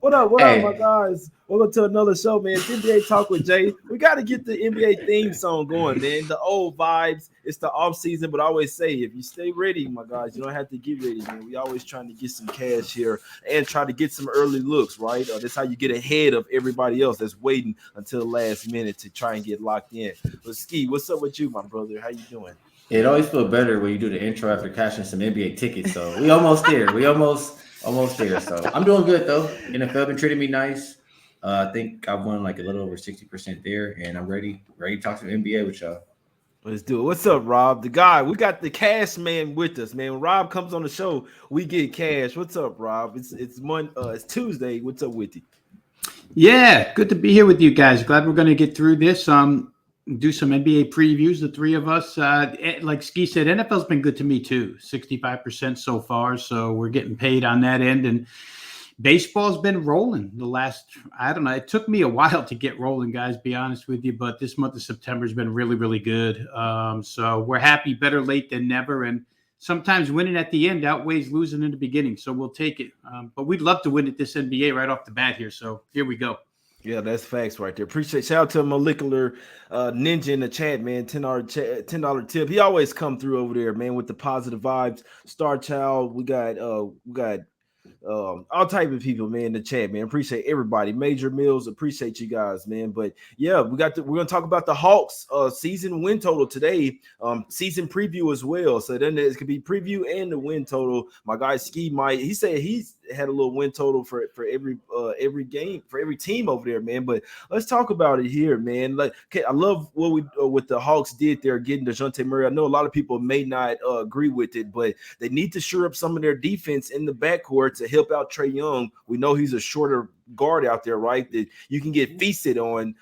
What up? What up, my Hey, guys? Welcome to another show, man. It's NBA Talk with Jay. We got to get the NBA theme song going, man. The old vibes. It's the off season, but I always say, if you stay ready, my guys, you don't have to get ready, man. We always trying to get some cash here and try to get some early looks, right? That's how you get ahead of everybody else that's waiting until the last minute to try and get locked in. But Skee, what's up with you, my brother? How you doing? it always feels better when you do the intro after cashing some NBA tickets. So we almost there. We almost there. So I'm doing good though. NFL been treating me nice. I think I've won like a little over 60% there, and I'm ready to talk some NBA with y'all. Let's do it. What's up, Rob? The guy, we got the cash man with us, man. When Rob comes on the show, we get cash. What's up, Rob? It's Tuesday. What's up with you? Yeah, good to be here with you guys. Glad we're going to get through this. Do some NBA previews. The three of us, like Skee said, NFL's been good to me too. 65% so far, so we're getting paid on that end. And baseball's been rolling the last. I don't know. It took me a while to get rolling, guys. Be honest with you, but this month of September has been really, really good. So we're happy. Better late than never. And sometimes winning at the end outweighs losing in the beginning. So we'll take it. But we'd love to win at this NBA right off the bat here. So here we go. Yeah, that's facts right there. Appreciate shout out to Molecular Ninja in the chat, man. $10 tip. He always come through over there, man, with the positive vibes. Star Child, we got all type of people, man, in the chat, man. Appreciate everybody. Major Mills, appreciate you guys, man. But yeah, we're gonna talk about the Hawks season win total today, season preview as well. So then it could be preview and the win total. My guy Skee he said he's had a little win total for every game for every team over there, man. But let's talk about it here, man. Like, okay, I love what the Hawks did there, getting Dejounte Murray. I know a lot of people may not agree with it, but they need to shore up some of their defense in the backcourt to help out Trae Young. We know he's a shorter guard out there, right? That you can get feasted on.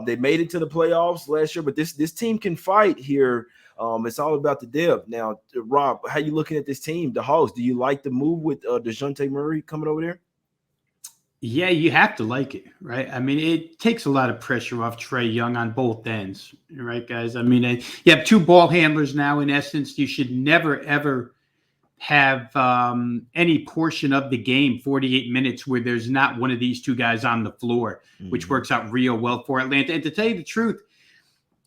They made it to the playoffs last year, but this team can fight here. It's all about the depth. Now, Rob, how you looking at this team, the Hawks? Do you like the move with Dejounte Murray coming over there? Yeah, you have to like it, right? I mean, it takes a lot of pressure off Trae Young on both ends, right, guys? I mean, you have two ball handlers now. In essence, you should never, ever have any portion of the game, 48 minutes, where there's not one of these two guys on the floor, which works out real well for Atlanta. And to tell you the truth,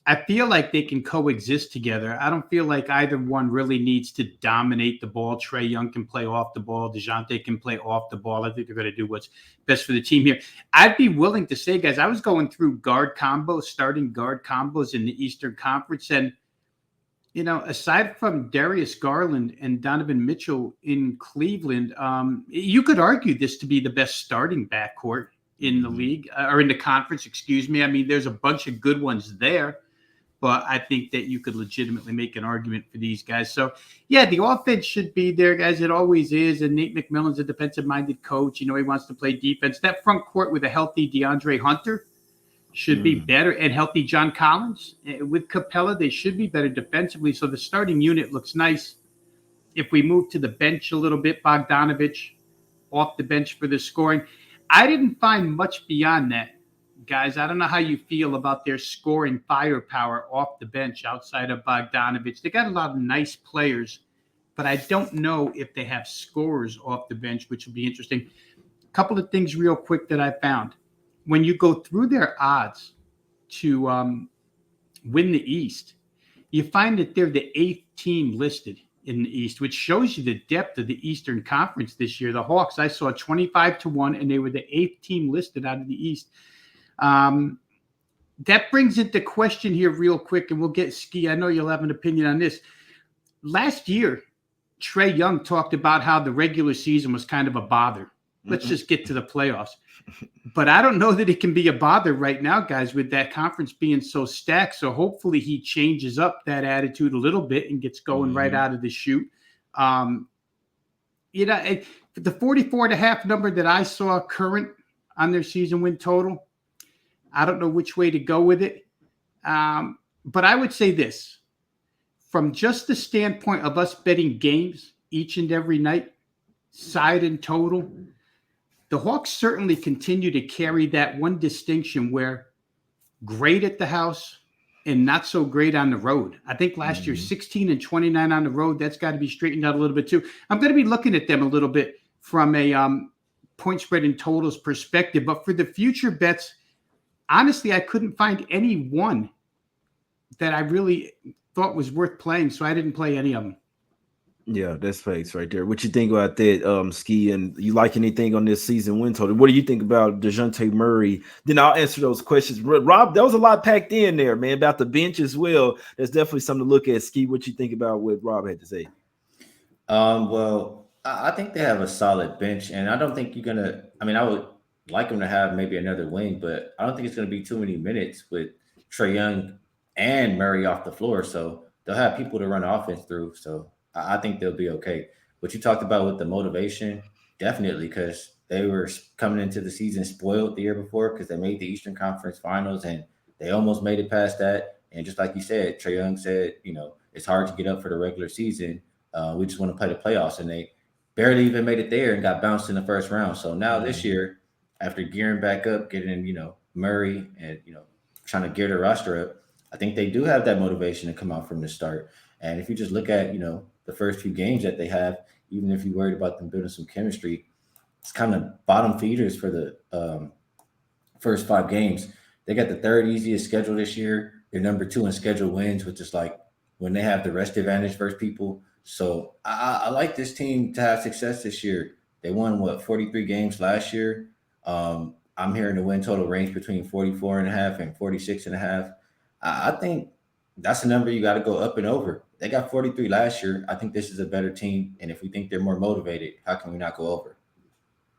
I feel like they can coexist together. I don't feel like either one really needs to dominate the ball. Trae Young can play off the ball. Dejounte can play off the ball. I think they're going to do what's best for the team here. I'd be willing to say, guys, I was going through starting guard combos in the Eastern Conference. And, you know, aside from Darius Garland and Donovan Mitchell in Cleveland, you could argue this to be the best starting backcourt in the league, or in the conference, excuse me. I mean, there's a bunch of good ones there. But I think that you could legitimately make an argument for these guys. So, yeah, the offense should be there, guys. It always is. And Nate McMillan's a defensive-minded coach. You know, he wants to play defense. That front court with a healthy DeAndre Hunter should be better, and healthy John Collins. With Capella, they should be better defensively. So the starting unit looks nice. If we move to the bench a little bit, Bogdanovich off the bench for the scoring. I didn't find much beyond that. Guys, I don't know how you feel about their scoring firepower off the bench outside of Bogdanovich. They got a lot of nice players, but I don't know if they have scorers off the bench, which will be interesting. A couple of things real quick that I found. When you go through their odds to win the East, you find that they're the 8th team listed in the East, which shows you the depth of the Eastern Conference this year. The Hawks, I saw 25-1, and they were the 8th team listed out of the East. That brings into question here real quick, and we'll get Skee. I know you'll have an opinion on this. Last year, Trae Young talked about how the regular season was kind of a bother. Let's just get to the playoffs. But I don't know that it can be a bother right now, guys, with that conference being so stacked. So hopefully he changes up that attitude a little bit and gets going right out of the chute. You know, the 44.5 number that I saw current on their season win total, I don't know which way to go with it. But I would say this. From just the standpoint of us betting games each and every night, side and total, the Hawks certainly continue to carry that one distinction where great at the house and not so great on the road. I think last year, 16-29 on the road, that's got to be straightened out a little bit too. I'm going to be looking at them a little bit from a point spread and totals perspective. But for the future bets, honestly, I couldn't find any one that I really thought was worth playing, so I didn't play any of them. Yeah, that's facts right there. What you think about that, Skee? And you like anything on this season win total? What do you think about Dejounte Murray? Then I'll answer those questions. Rob, that was a lot packed in there, man, about the bench as well. There's definitely something to look at. Skee, what you think about what Rob had to say? Well, I think they have a solid bench, and I don't think you're gonna. I mean, I would like them to have maybe another wing, but I don't think it's gonna be too many minutes with Trae Young and Murray off the floor. So they'll have people to run offense through. So I think they'll be okay. What you talked about with the motivation, definitely, because they were coming into the season spoiled the year before because they made the Eastern Conference Finals and they almost made it past that. And just like you said, Trae Young said, it's hard to get up for the regular season. We just want to play the playoffs, and they barely even made it there and got bounced in the first round. So now this year, after gearing back up, getting Murray and trying to gear the roster up, I think they do have that motivation to come out from the start. And if you just look at the first few games that they have, even if you're worried about them building some chemistry, it's kind of bottom feeders for the first 5 games. They got the 3rd easiest schedule this year. They're number 2 in schedule wins, which is like when they have the rest advantage versus people. So I like this team to have success this year. They won 43 games last year. I'm hearing the win total range between 44.5 and 46.5. I think that's a number you got to go up and over. They got 43 last year. I think this is a better team. And if we think they're more motivated, how can we not go over?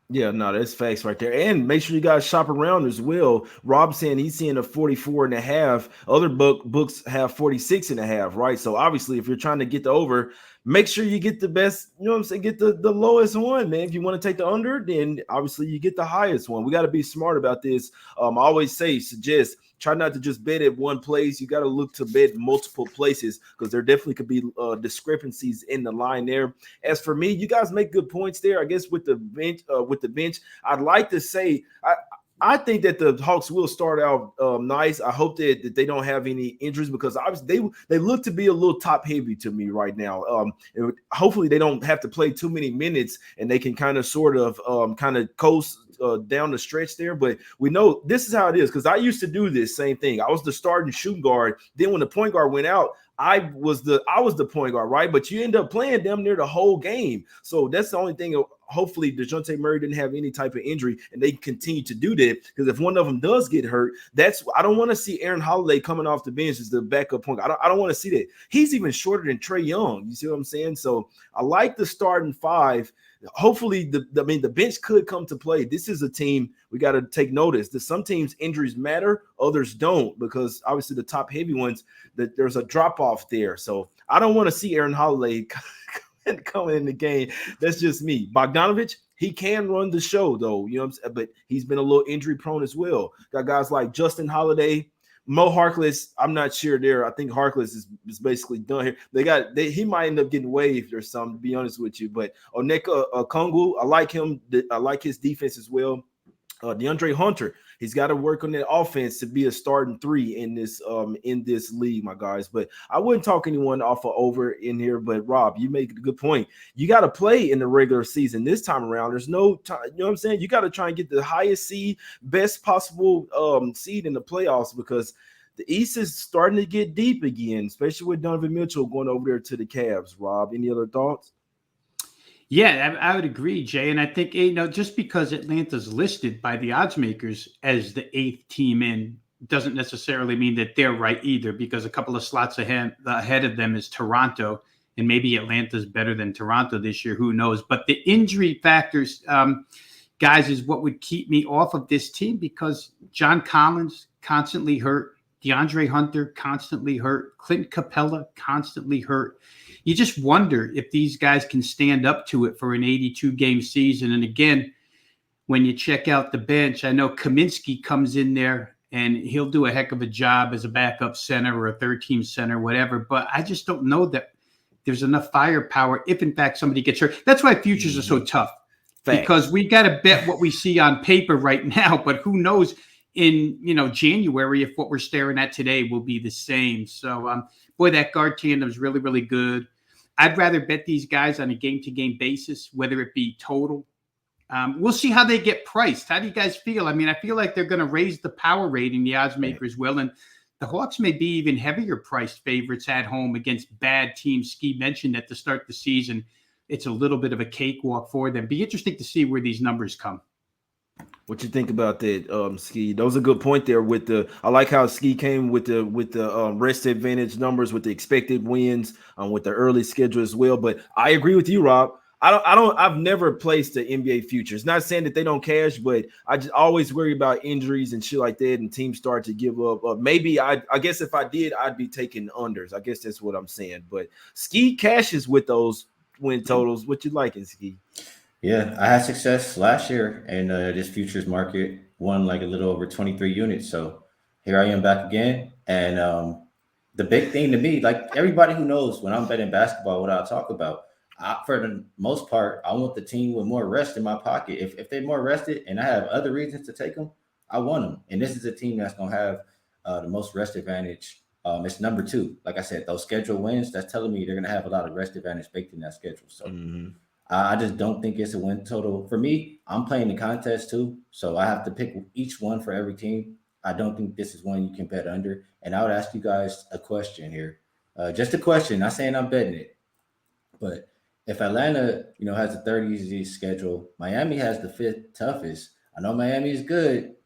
Yeah, no, that's facts right there. And make sure you guys shop around as well. Rob saying he's seeing a 44.5. Other books have 46.5, right? So obviously, if you're trying to get the over, make sure you get the best, get the lowest one, man. If you want to take the under, then obviously you get the highest one. We got to be smart about this. I always suggest, try not to just bet at one place. You got to look to bet multiple places because there definitely could be discrepancies in the line there. As for me, you guys make good points there. I guess with the bench, I'd like to say I think that the Hawks will start out nice. I hope that they don't have any injuries because obviously they look to be a little top heavy to me right now. Hopefully they don't have to play too many minutes and they can kind of coast down the stretch there. But we know this is how it is because I used to do this same thing. I was the starting shooting guard. Then when the point guard went out, I was the point guard, right? But you end up playing damn near the whole game. So that's the only thing. Hopefully, Dejounte Murray didn't have any type of injury, and they continue to do that. Because if one of them does get hurt, I don't want to see Aaron Holiday coming off the bench as the backup point. I don't want to see that. He's even shorter than Trae Young. You see what I'm saying? So I like the starting 5. Hopefully, the bench could come to play. This is a team we got to take notice that some teams injuries matter, others don't, because obviously the top heavy ones that there's a drop off there. So I don't want to see Aaron Holiday coming in the game. That's just me. Bogdanovich, he can run the show though, but he's been a little injury prone as well. Got guys like Justin Holiday. Mo Harkless, I'm not sure there. I think Harkless is basically done here. He might end up getting waived or something, to be honest with you. But Onyeka Okongwu, I like him. I like his defense as well. DeAndre Hunter, he's got to work on that offense to be a starting 3 in this league, my guys. But I wouldn't talk anyone off of over in here. But Rob, you make a good point. You got to play in the regular season this time around. There's no time. You know what I'm saying? You got to try and get the highest seed, best possible seed in the playoffs because the East is starting to get deep again, especially with Donovan Mitchell going over there to the Cavs. Rob, any other thoughts? Yeah, I would agree, Jay. And I think, just because Atlanta's listed by the odds makers as the 8th team in doesn't necessarily mean that they're right either, because a couple of slots ahead of them is Toronto, and maybe Atlanta's better than Toronto this year. Who knows? But the injury factors, guys, is what would keep me off of this team because John Collins constantly hurt. DeAndre Hunter constantly hurt. Clint Capella constantly hurt. You just wonder if these guys can stand up to it for an 82-game season. And again, when you check out the bench, I know Kaminsky comes in there and he'll do a heck of a job as a backup center or a third-team center, whatever. But I just don't know that there's enough firepower if, in fact, somebody gets hurt. That's why futures are so tough. Fact. Because we got to bet what we see on paper right now, but who knows in January if what we're staring at today will be the same. So, boy, that guard tandem is really, really good. I'd rather bet these guys on a game-to-game basis, whether it be total We'll see how they get priced. How do you guys feel? I mean, I feel like they're going to raise the power rating, the odds makers will, and the Hawks may be even heavier priced favorites at home against bad teams. Skee mentioned at the start of the season, it's a little bit of a cakewalk for them. Be interesting to see where these numbers come. What you think about that, Skee? That was a good point there. With the, I like how Skee came with the rest advantage numbers, with the expected wins, with the early schedule as well. But I agree with you, Rob. I've never placed the NBA futures. Not saying that they don't cash, but I just always worry about injuries and shit like that, and teams start to give up. Maybe I guess if I did, I'd be taking unders. I guess that's what I'm saying. But Skee cashes with those win totals. What you liking, Skee? Yeah, I had success last year in this futures market, won like a little over 23 units. So here I am back again. And the big thing to me, like everybody who knows when I'm betting basketball, what I talk about, for the most part, I want the team with more rest in my pocket. If they're more rested and I have other reasons to take them, I want them. And this is a team that's going to have the most rest advantage. It's number 2. Like I said, those schedule wins, that's telling me they're going to have a lot of rest advantage baked in that schedule. So I just don't think it's a win total. For me, I'm playing the contest too. So I have to pick each one for every team. I don't think this is one you can bet under. And I would ask you guys a question here. Just a question, not saying I'm betting it. But if Atlanta, has a 30 schedule, Miami has the 5th toughest. I know Miami is good,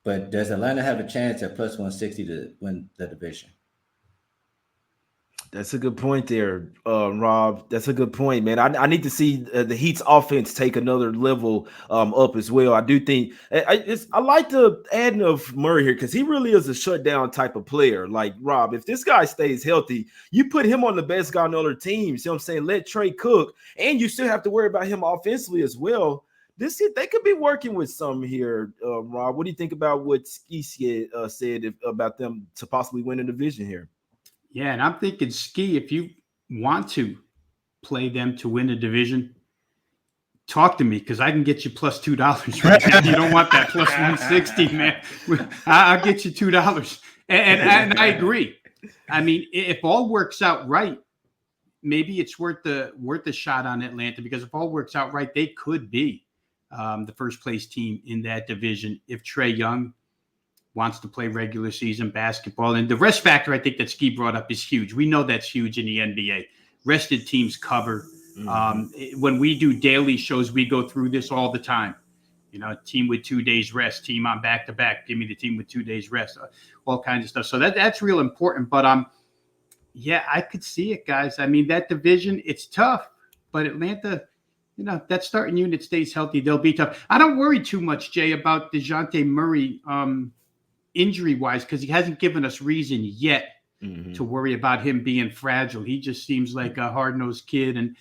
but does Atlanta have a chance at plus 160 to win the division? That's a good point there, Rob. That's a good point, man. I need to see the Heat's offense take another level up as well. I do think I like the adding of Murray here because he really is a shutdown type of player. Like, Rob, if this guy stays healthy, you put him on the best guy on the other team. You see what I'm saying? Let Trae cook, and you still have to worry about him offensively as well. They could be working with some here, Rob. What do you think about what Skee said about them to possibly win a division here? Yeah, and I'm thinking, Skee, if you want to play them to win a division, talk to me because I can get you plus $2 right now. You don't want that plus 160, man. I'll get you $2. And I agree. I mean, if all works out right, maybe it's worth the shot on Atlanta, because if all works out right, they could be the first place team in that division if Trae Young wants to play regular season basketball. And the rest factor, I think that Skee brought up, is huge. We know that's huge in the NBA. Rested teams cover. When we do daily shows, we go through this all the time. Team with 2 days rest, team on back-to-back. Give me the team with 2 days rest, all kinds of stuff. So that's real important. But yeah, I could see it, guys. I mean, that division, it's tough. But Atlanta, that starting unit stays healthy, they'll be tough. I don't worry too much, Jay, about Dejounte Murray injury-wise, because he hasn't given us reason yet to worry about him being fragile. He just seems like a hard-nosed kid. And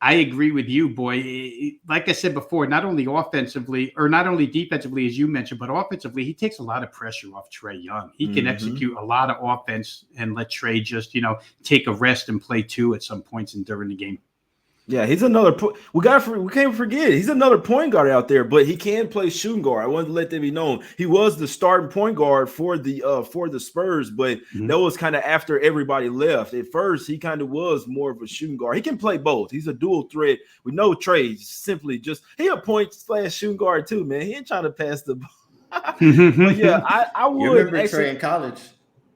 I agree with you, boy. Like I said before, not only offensively, or not only defensively, as you mentioned, but offensively, he takes a lot of pressure off Trae Young. He can execute a lot of offense and let Trae just, take a rest and play 2 at some points during the game. Yeah, he's another. We can't forget he's another point guard out there, but he can play shooting guard. I wanted to let that be known. He was the starting point guard for the Spurs, but that was kind of after everybody left. At first, he kind of was more of a shooting guard. He can play both. He's a dual threat. We know Trae simply he a point/shooting guard too, man. He ain't trying to pass the ball. But yeah, I would. You remember Trae in college?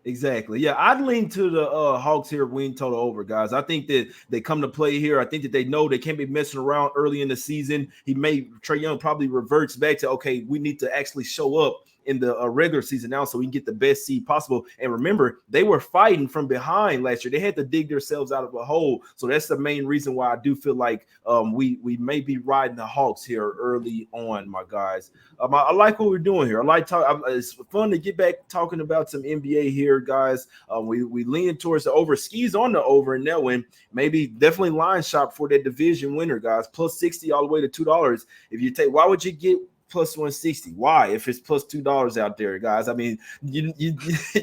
Exactly. Yeah, I'd lean to the Hawks here, win total over, guys. I think that they come to play here. I think that they know they can't be messing around early in the season. Trae Young probably reverts back to, okay, we need to actually show up in the regular season now so we can get the best seed possible. And remember, they were fighting from behind last year. They had to dig themselves out of a hole. So that's the main reason why I do feel like we may be riding the Hawks here early on, my guys. I like what we're doing here. It's fun to get back talking about some NBA here, guys. We lean towards the over. Skee's on the over in that one. Maybe definitely line shop for that division winner, guys. Plus 60 all the way to $2. If you take, why would you get plus 160? Why? If it's plus $2 out there, guys. I mean, you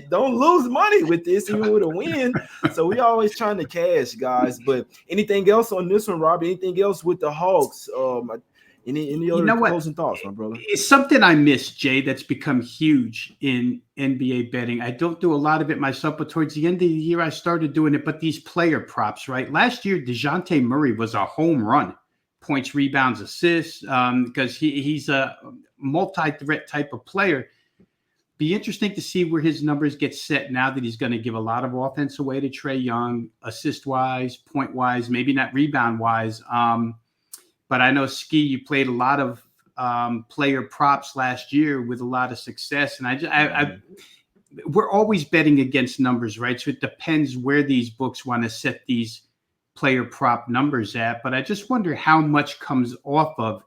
don't lose money with this even with a win. So we always trying to cash, guys. But anything else on this one, Robbie? Anything else with the Hawks? Any other closing thoughts, my brother? It's something I missed, Jay, that's become huge in NBA betting. I don't do a lot of it myself, but towards the end of the year, I started doing it. But these player props, right? Last year, Dejounte Murray was a home run points, rebounds, assists, because he's a multi-threat type of player. Be interesting to see where his numbers get set now that he's going to give a lot of offense away to Trae Young, assist-wise, point-wise, maybe not rebound-wise. But I know, Skee, you played a lot of player props last year with a lot of success. And we're always betting against numbers, right? So it depends where these books want to set these player prop numbers at. But I just wonder how much comes off of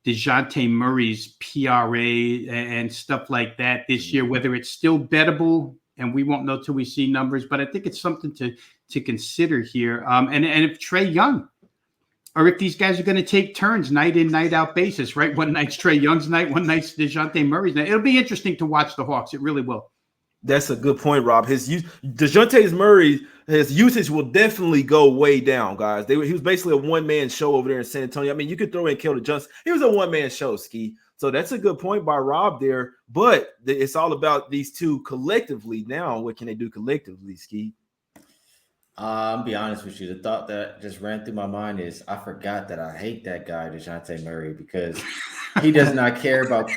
Dejounte Murray's PRA and stuff like that this year, whether it's still bettable, and we won't know till we see numbers, but I think it's something to consider here. And if Trae Young, or if these guys are going to take turns night in, night out basis, right? One night's Trae Young's night, one night's Dejounte Murray's night. It'll be interesting to watch the Hawks. It really will. That's a good point, Rob. Dejounte Murray, his usage will definitely go way down, guys. He was basically a one-man show over there in San Antonio. I mean, you could throw in Keldon Johnson. He was a one-man show, Skee. So that's a good point by Rob there. But it's all about these two collectively now. What can they do collectively, Skee? I'll be honest with you. The thought that just ran through my mind is I forgot that I hate that guy, Dejounte Murray, because he does not care about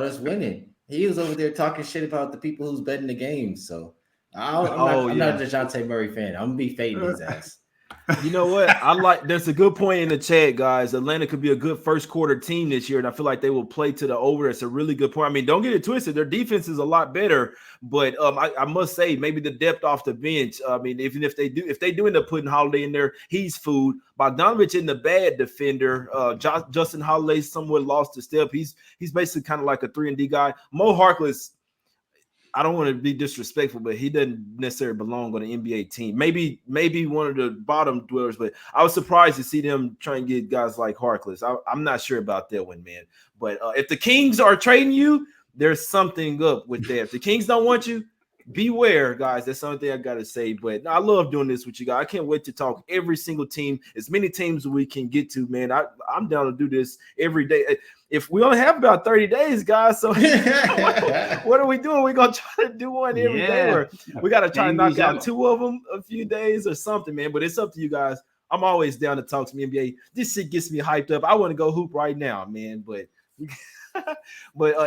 us winning. He was over there talking shit about the people who's betting the game. So I'm not a Dejounte Murray fan. I'm gonna be fading his ass. You know what? There's a good point in the chat, guys. Atlanta could be a good first quarter team this year, and I feel like they will play to the over. It's a really good point. I mean, don't get it twisted. Their defense is a lot better, but I must say maybe the depth off the bench. I mean, even if they do end up putting Holiday in there, he's food. Bogdanovich isn't a bad defender. Justin Holiday somewhat lost his step. He's basically kind of like a 3-and-D guy. Mo Harkless, I don't want to be disrespectful, but he doesn't necessarily belong on an NBA team. Maybe one of the bottom dwellers, but I was surprised to see them try and get guys like Harkless. I'm not sure about that one, man. But if the Kings are trading you, there's something up with that. If the Kings don't want you, beware, guys. That's something I got to say. But I love doing this with you guys. I can't wait to talk every single team, as many teams we can get to, man. I'm down to do this every day. If we only have about 30 days, guys, so what are we doing? We're going to try to do one every day. Or we got to try to knock out 2 of them a few days or something, man. But it's up to you guys. I'm always down to talk to me NBA. This shit gets me hyped up. I want to go hoop right now, man. But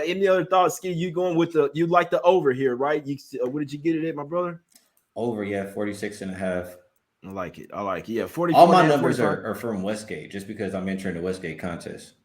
any other thoughts, Skee? You going with you like the over here, right? What did you get it at, my brother? Over, yeah, 46.5. I like it. Yeah, 40. All my numbers are from Westgate, just because I'm entering the Westgate contest.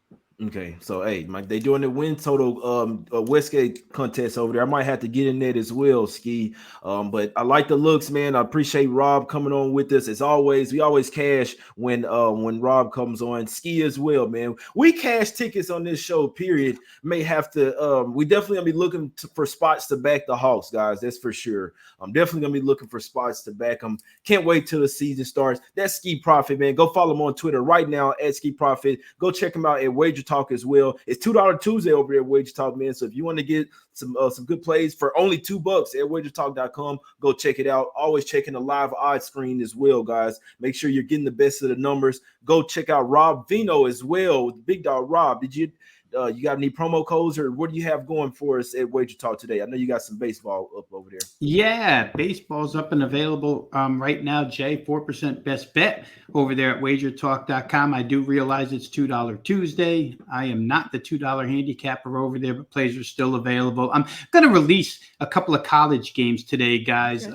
Okay, so hey, they doing the win total Westgate contest over there. I might have to get in that as well, Skee. But I like the looks, man. I appreciate Rob coming on with us as always. We always cash when Rob comes on. Skee as well, man. We cash tickets on this show. Period. May have to. We definitely gonna be looking for spots to back the Hawks, guys. That's for sure. I'm definitely gonna be looking for spots to back them. Can't wait till the season starts. That's Skee Profit, man. Go follow him on Twitter right now at Skee Profit. Go check him out at WagerTalk as well. It's $2 Tuesday over here at WagerTalk, man. So if you want to get some good plays for only $2 at WagerTalk.com, go check it out. Always checking the live odds screen as well, guys. Make sure you're getting the best of the numbers. Go check out Rob Veno as well. Big Dog Rob, did you got any promo codes, or what do you have going for us at WagerTalk today? I know you got some baseball up over there. Yeah, baseball's up and available right now, Jay. 4% best bet over there at WagerTalk.com. I do realize it's $2 Tuesday. I am not the $2 handicapper over there, but plays are still available. I'm going to release a couple of college games today, guys. Okay.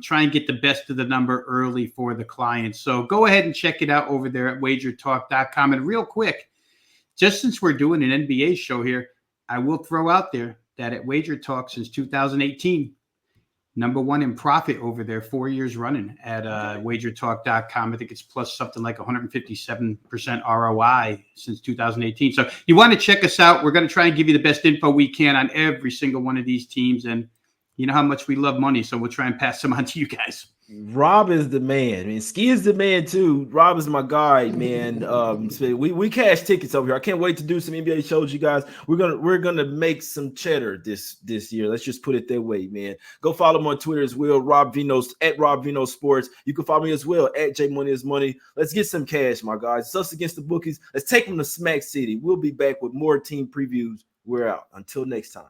Try and get the best of the number early for the clients. So go ahead and check it out over there at WagerTalk.com. And real quick, just since we're doing an NBA show here, I will throw out there that at WagerTalk since 2018, #1 in profit over there, 4 years running at WagerTalk.com. I think it's plus something like 157% ROI since 2018. So you want to check us out. We're going to try and give you the best info we can on every single one of these teams. And you know how much we love money, so we'll try and pass them on to you guys. Rob is the man. I mean, Skee is the man too. Rob is my guy, man. So we cash tickets over here. I can't wait to do some NBA shows, you guys. We're gonna make some cheddar this year. Let's just put it that way, man. Go follow him on Twitter as well. Rob Veno's at Rob Veno Sports. You can follow me as well at J Money is Money. Let's get some cash, my guys. It's us against the bookies. Let's take them to Smack City. We'll be back with more team previews. We're out. Until next time.